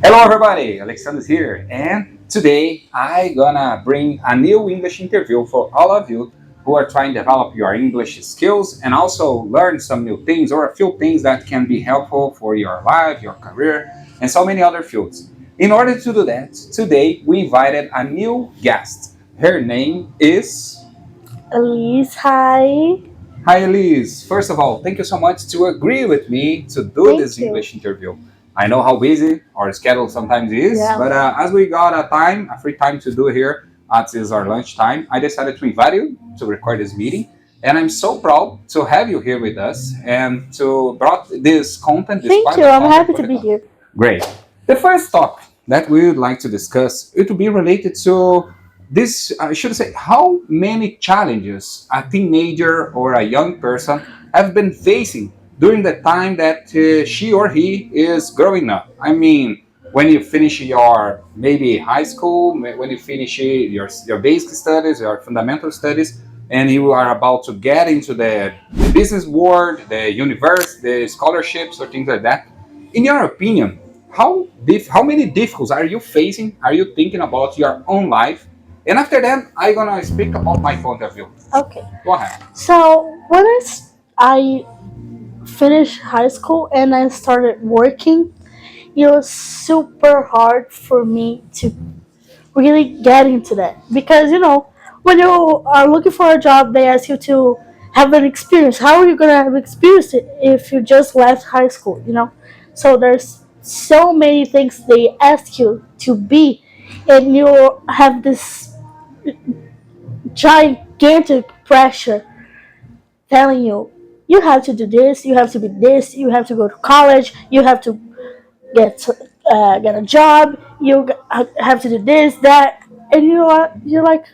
Hello everybody, Alexander's here, and today I gonna bring a new English interview for all of you who are trying to develop your English skills and also learn some new things or a few things that can be helpful for your life, your career, and so many other fields. In order to do that, today we invited a new guest. Her name is... Elis, hi. Hi Elis. First of all, thank you so much to agree with me to do this Thank you. English interview. I know how busy our schedule sometimes is, Yeah. but as we got a free time to do here, this is our lunch time, I decided to invite you to record this meeting. And I'm so proud to have you here with us and to brought this content, this Thank part you. of I'm content happy for to the be company. here. Great. The first topic that we would like to discuss, it will be related to this, I should say, how many challenges a teenager or a young person have been facing during the time that she or he is growing up. I mean, when you finish your maybe high school, when you finish your basic studies, your fundamental studies, and you are about to get into the business world, the universe, the scholarships or things like that. In your opinion, how many difficulties are you facing? Are you thinking about your own life? And after that, I'm gonna speak about my point of view. Okay. Go ahead. So when I finished high school and I started working, it was super hard for me to really get into that because when you are looking for a job, they ask you to have an experience. How are you gonna have experience if you just left high school? So there's so many things they ask you to be, and you have this gigantic pressure telling you you have to do this, you have to be this, you have to go to college, you have to get a job, have to do this, that, and you're like,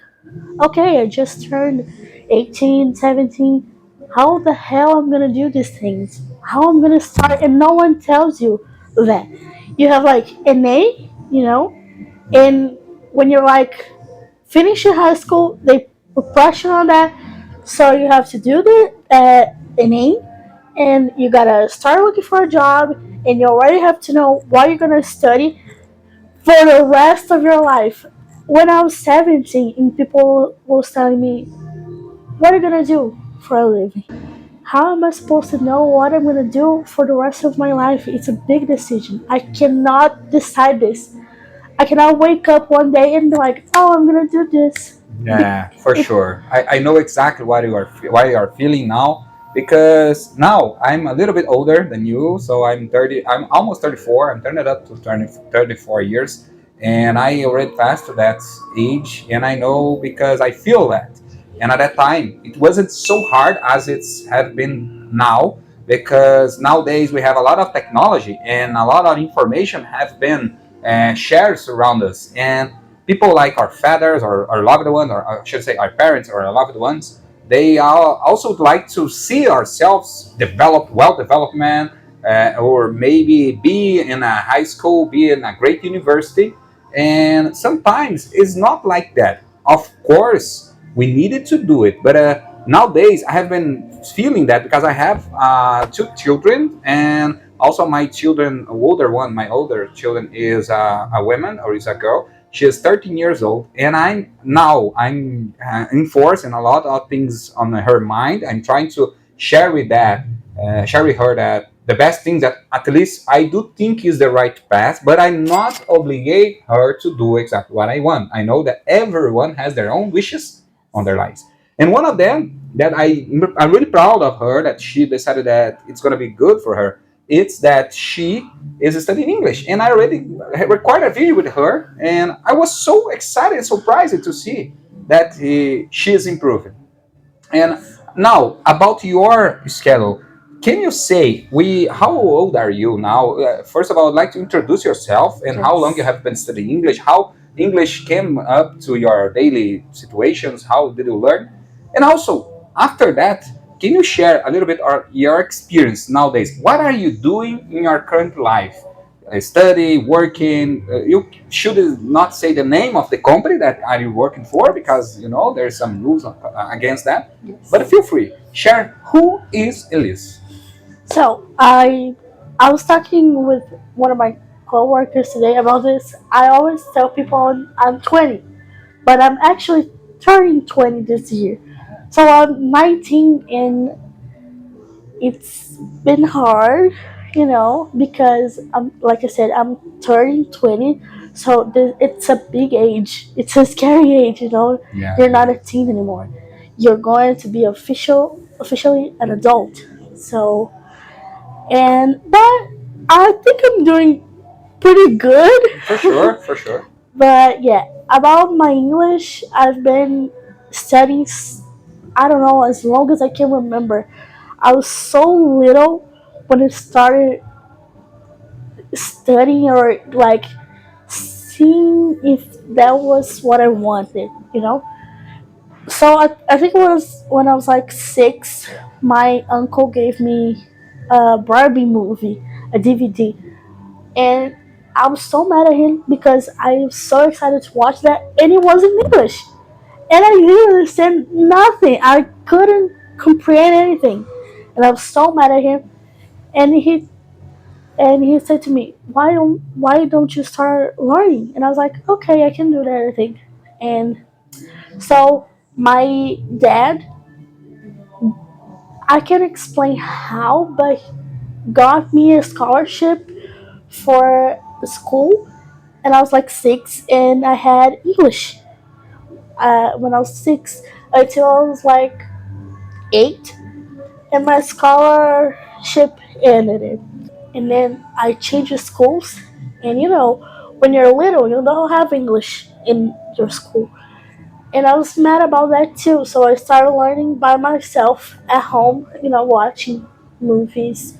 okay, I just turned 18, 17. How the hell I'm gonna do these things? How I'm gonna start? And no one tells you that. You have like an A, and when you're like finish your high school, they put pressure on that, so you have to do the NA, and you gotta start looking for a job, and you already have to know what you're gonna study for the rest of your life. When I was 17, and people was telling me, "What are you gonna do for a living?" How am I supposed to know what I'm gonna do for the rest of my life? It's a big decision. I cannot decide this. I cannot wake up one day and be like, "Oh, I'm gonna do this." Yeah, for It, sure. I know exactly what you are feeling now because now I'm a little bit older than you, so I'm 30. I'm almost 34. I'm turning up to 34 years, and I already passed that age, and I know because I feel that. And at that time, it wasn't so hard as it's have been now because nowadays we have a lot of technology and a lot of information have been shared around us and people like our fathers or our loved ones, or I should say our parents or our loved ones, they also like to see ourselves develop, well development, or maybe be in a high school, be in a great university. And sometimes it's not like that. Of course, we needed to do it, but nowadays I have been feeling that because I have two children and also my children, my older children is a woman or is a girl. She is 13 years old, and I'm enforcing a lot of things on her mind. I'm trying to share with her that the best thing that at least I do think is the right path, but I'm not obligate her to do exactly what I want. I know that everyone has their own wishes on their lives, and one of them that I'm really proud of her that she decided that it's gonna be good for her. It's that she is studying English, and I already recorded a video with her, and I was so excited and surprised to see that she is improving. And now about your schedule, can you say we? How old are you now? First of all, I'd like to introduce yourself and how long you yes. have been studying English. How English came up to your daily situations. How did you learn? And also after that, can you share a little bit of your experience nowadays? What are you doing in your current life? Study, working. You should not say the name of the company that are you working for because there's some rules against that. But Yes. feel free, share who is Elis. So I was talking with one of my coworkers today about this. I always tell people I'm 20, but I'm actually turning 20 this year. So I'm 19, and it's been hard, because like I said, I'm turning 20. So it's a big age. It's a scary age. Yeah. You're not a teen anymore. You're going to be officially an adult. So, but I think I'm doing pretty good. For sure, for sure. But yeah, about my English, I've been studying, I don't know, as long as I can remember. I was so little when I started studying, or like seeing if that was what I wanted. So I think it was when I was like 6, my uncle gave me a Barbie movie, a DVD, and I was so mad at him because I was so excited to watch that, and it was in English, and I didn't understand nothing. I couldn't comprehend anything, and I was so mad at him. And he said to me, "Why don't you start learning?" And I was like, "Okay, I can do that, I think." And so my dad, I can't explain how, but got me a scholarship for the school, and I was like 6, and I had English when I was 6 until I was like 8, and my scholarship ended. And then I changed schools, and when you're little, you don't have English in your school. And I was mad about that too, so I started learning by myself at home, watching movies,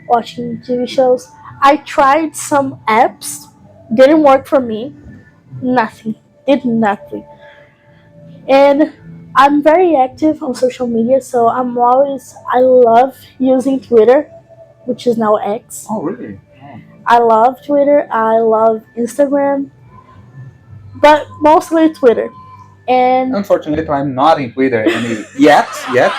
watching TV shows. I tried some apps, didn't work for me, nothing, did nothing. And I'm very active on social media, so I love using Twitter, which is now X. Oh, really? Oh. I love Twitter, I love Instagram, but mostly Twitter. And Unfortunately, I'm not in Twitter yet,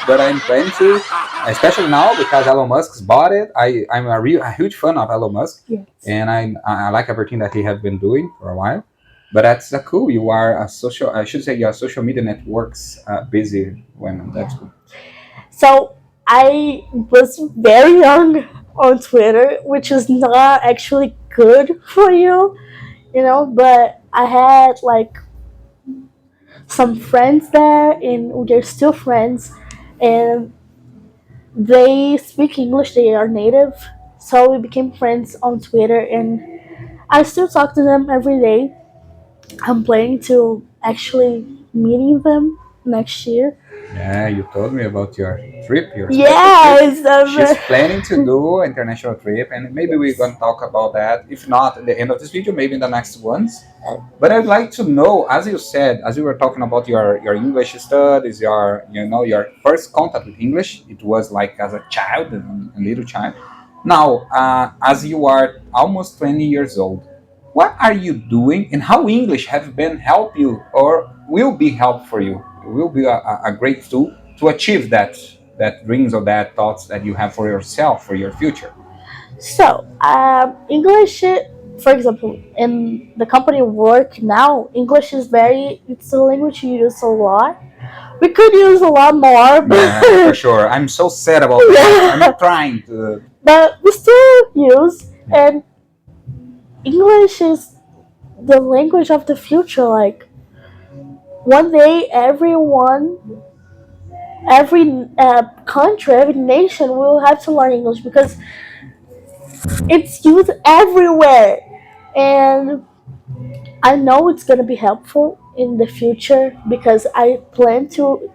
but I'm planning to, especially now because Elon Musk's bought it. I'm a huge fan of Elon Musk, yes, and I like everything that he has been doing for a while. But that's cool. You are a social, I should say, you're a social media networks busy woman. That's cool. so I was very young on Twitter, which is not actually good for but I had like some friends there, and they're still friends, and they speak English, they are native, so we became friends on Twitter, and I still talk to them every day. I'm planning to actually meeting them next year. Yeah, you told me about your trip, your special trip. Yes, She's planning to do an international trip, and maybe we're gonna talk about that. If not at the end of this video, maybe in the next ones. But I'd like to know, as you said, as you were talking about your English studies, your first contact with English, it was like as a child, a little child. Now, as you are almost 20 years old, what are you doing, and how English have been help you, or will be help for you? It will be a great tool to achieve that dreams or that thoughts that you have for yourself for your future. So, English, for example, in the company we work now, English it's a language you use a lot. We could use a lot more, but Yeah, for sure. I'm so sad about that. I'm trying to. but we still use, and English is the language of the future. Like, one day, every country, every nation will have to learn English because it's used everywhere. And I know it's going to be helpful in the future because I plan to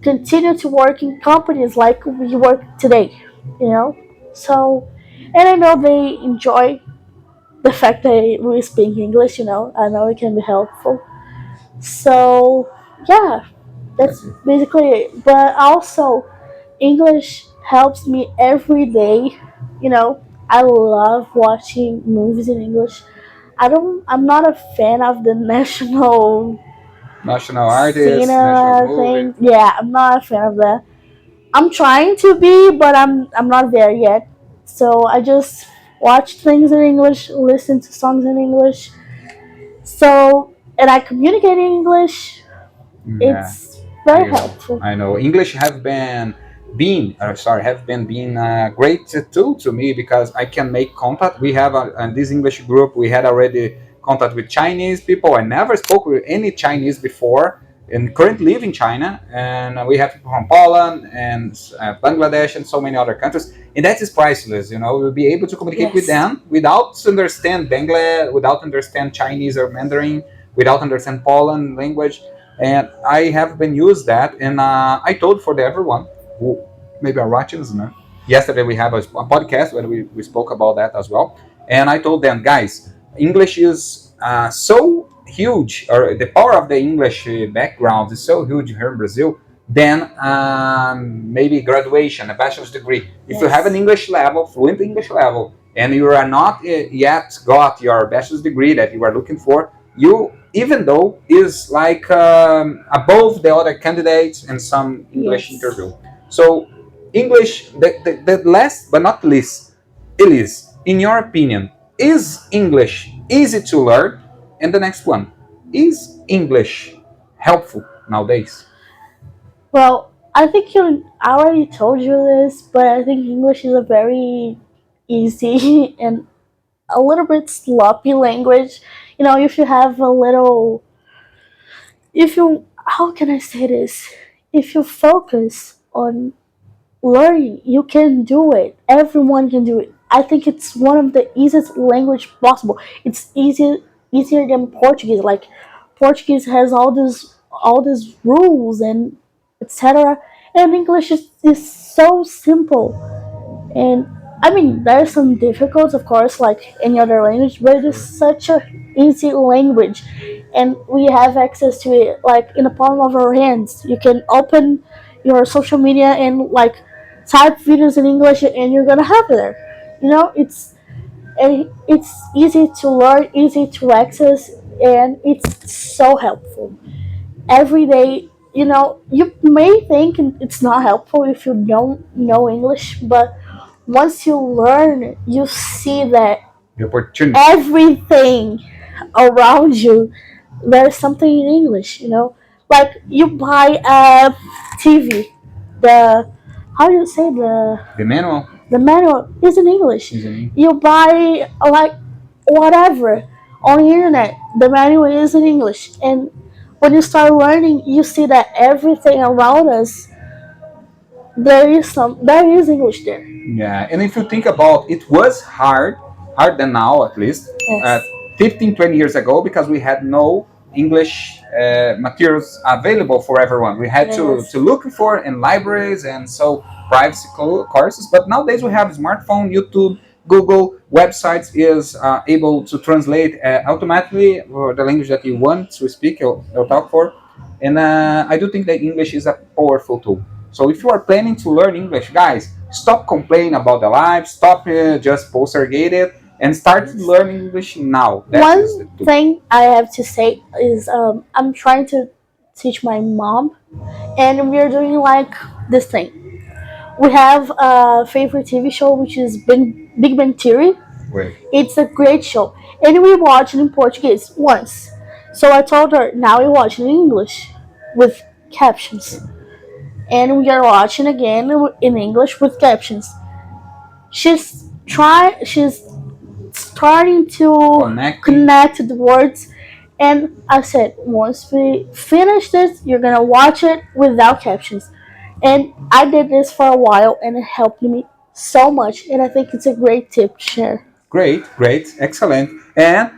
continue to work in companies like we work today, you know? So, and I know they enjoy the fact that we speak English. I know it can be helpful. So, yeah, that's basically it. But also, English helps me every day. You know, I love watching movies in English. I'm not a fan of the National artists, national cinema movie. thing. Yeah, I'm not a fan of that. I'm trying to be, but I'm not there yet. So I just watch things in English, listen to songs in English. So, and I communicate in English. Yeah, It's very I know. helpful. I know. English have been have been being a great tool to me because I can make contact. We have in this English group. We had already contact with Chinese people. I never spoke with any Chinese before, and currently live in China. And we have people from Poland and Bangladesh and so many other countries. And that is priceless. You know, we'll be able to communicate with Yes. them without understand Bangla, without understand Chinese or Mandarin, without understand Poland language. And I have been used that, and I told for everyone who maybe are watching us. No? Yesterday we have a podcast where we spoke about that as well, and I told them, guys, English is so huge, or the power of the English background is so huge here in Brazil. Then maybe graduation, a bachelor's degree. If you have an Yes. English level, fluent English level, and you are not yet got your bachelor's degree that you are looking for, you even though is like above the other candidates in some English Yes. interview. So English, the last but not least, Elis, in your opinion, is English easy to learn? And the next one, is English helpful nowadays? Well, I think I already told you this, but I think English is a very easy and a little bit sloppy language. You know, if you have a little, if you, how can I say this? If you focus on learning, you can do it. Everyone can do it. I think it's one of the easiest language possible. It's easier than Portuguese. Like Portuguese has all these rules and etc. And English is so simple. And I mean, there's some difficulties, of course, like any other language, but it is such a easy language, and we have access to it like in the palm of our hands. You can open your social media and like type videos in English, and you're gonna have it there. You know, it's easy to learn, easy to access, and it's so helpful every day. You know, you may think it's not helpful if you don't know English, but once you learn, you see that The opportunity. everything around you, there's something in English. You know, like you buy a TV, the how do you say The manual the manual is in English. is in You buy like whatever on the internet, the manual is in English, and when you start learning, you see that everything around us, there is English there. Yeah, and if you think about it, was hard than now at least, Yes. 15, 20 years ago, because we had no English materials available for everyone. We had Yes. to look for in libraries and so private courses. But nowadays we have smartphone, YouTube, Google, websites is able to translate automatically for the language that you want to speak or talk for. And I do think that English is a powerful tool. So if you are planning to learn English, guys, stop complaining about the life, stop just postergate it, and start learning English now. That is the One tool. thing I have to say is I'm trying to teach my mom, and we're doing like this thing. We have a favorite TV show which is Big Bang Theory. Great. It's a great show, and we watched it in Portuguese once. So I told her now we watch it in English with captions, and we are watching again in English with captions. She's starting to Connecting. connect the words. And I said, once we finish this, you're gonna watch it without captions. And I did this for a while, and it helped me so much. And I think it's a great tip to share. Great, great, excellent. And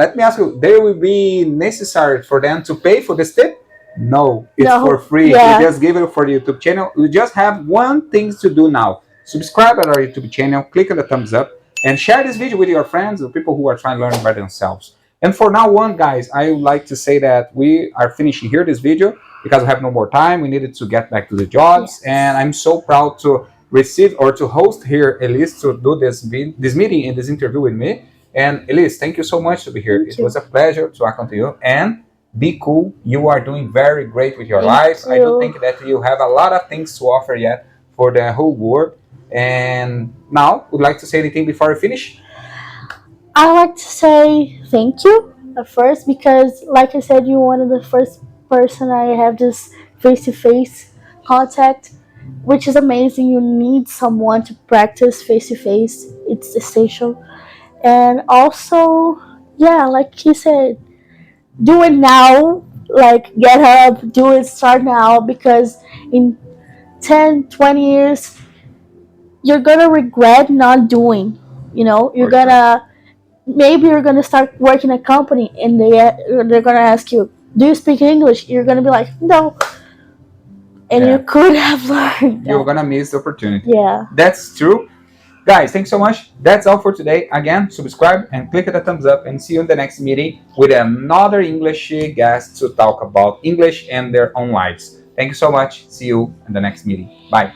let me ask you, there will be necessary for them to pay for this tip? No, it's No, for free. yeah. We just give it for the YouTube channel. You just have one thing to do now. Subscribe at our YouTube channel, click on the thumbs up, and share this video with your friends or people who are trying to learn by themselves. And for now on, guys, I would like to say that we are finishing here this video because we have no more time. We needed to get back to the jobs. Yes. And I'm so proud to receive or to host here Elis to do this meeting and this interview with me. And Elis, thank you so much to be here. Thank It you. was a pleasure to accompany you. And be cool. You are doing very great with your Thank life. I do you. think that you have a lot of things to offer yet for the whole world. And now, would you like to say anything before we finish? I like to say thank you at first because, like I said, you're one of the first person I have this face-to-face contact, which is amazing. You need someone to practice face-to-face. It's essential. And also, yeah, like you said, do it now. Like, get up, do it, start now, because in 10, 20 years, you're gonna regret not doing. You're For sure. gonna maybe you're gonna start working at a company and they're gonna ask you, "Do you speak English?" You're gonna be like, "No," and you Yeah, could have learned you're that. gonna miss the opportunity. Yeah. That's true. Guys, thanks so much. That's all for today. Again, subscribe and click the thumbs up, and see you in the next meeting with another English guest to talk about English and their own lives. Thank you so much. See you in the next meeting. Bye.